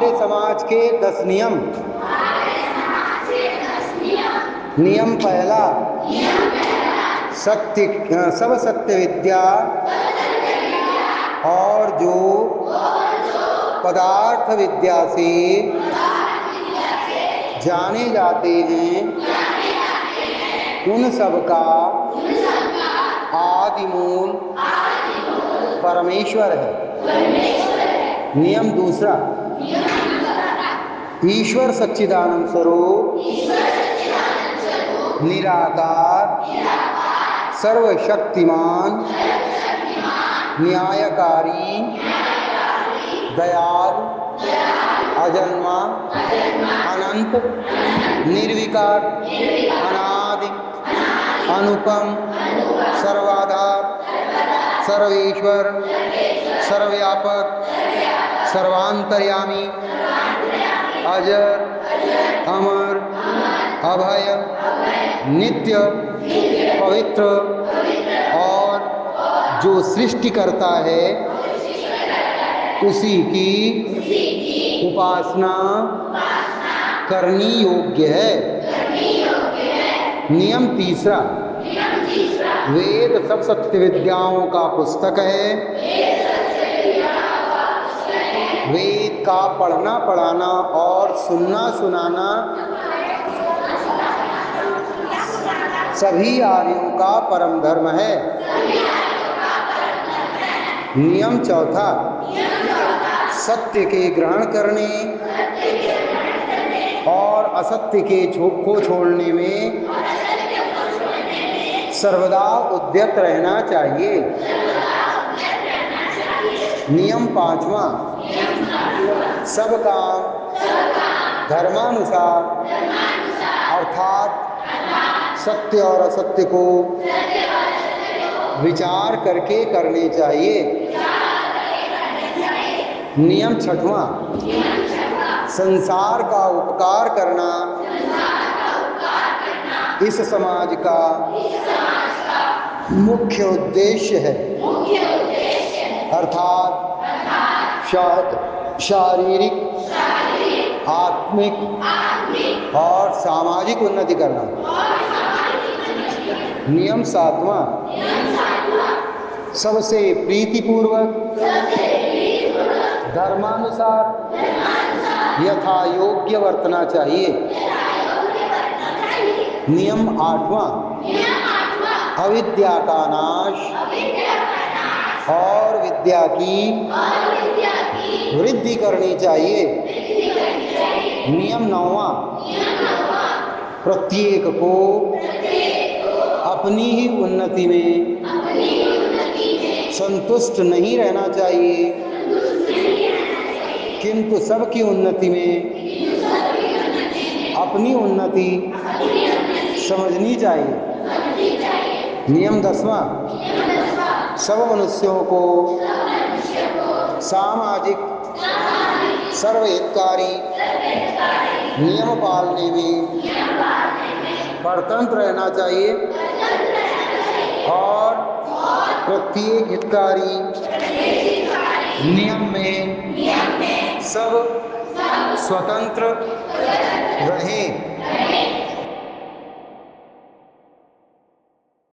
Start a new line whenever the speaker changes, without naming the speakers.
हमारे समाज के 10 नियम। नियम पहला, सब सत्य विद्या और जो पदार्थ विद्या से जाने जाते हैं उन सब का आदि मूल परमेश्वर है। नियम दूसरा, ईश्वर सच्चिदानंद स्वरूप निराकार सर्वशक्तिमान न्यायकारी दयालु अजन्मा अनंत निर्विकार अनादि अनुपम सर्वाधार सर्वेश्वर सर्वव्यापक सर्वांतर्यामी अजर अमर अभय नित्य पवित्र और जो सृष्टि करता है उसी की उपासना करनी योग्य है। नियम तीसरा, वेद सब सत्य विद्याओं का पुस्तक है। वेद का पढ़ना पढ़ाना और सुनना सुनाना सभी आर्यों का परम धर्म है। नियम चौथा, सत्य के ग्रहण करने और असत्य के को छोड़ने में सर्वदा उद्यत रहना चाहिए। नियम पांचवा, सब काम धर्मानुसार अर्थात सत्य और असत्य को विचार करके करने चाहिए। नियम छठवां, संसार का उपकार करना इस समाज का मुख्य उद्देश्य है, अर्थात शारीरिक आत्मिक और सामाजिक उन्नति करना। नियम सातवां, सबसे प्रीतिपूर्वक धर्मानुसार यथा योग्य वर्तना चाहिए। नियम आठवां, अविद्या का नाश और विद्या की वृद्धि करनी चाहिए। नियम नौवां, प्रत्येक को अपनी ही उन्नति में संतुष्ट नहीं रहना चाहिए, किंतु सबकी उन्नति में अपनी उन्नति समझनी चाहिए। नियम 10वां, सब मनुष्यों को सामाजिक सर्वहितकारी नियम पालने में परतंत्र रहना चाहिए और प्रत्येक हितकारी नियम में सब स्वतंत्र रहें।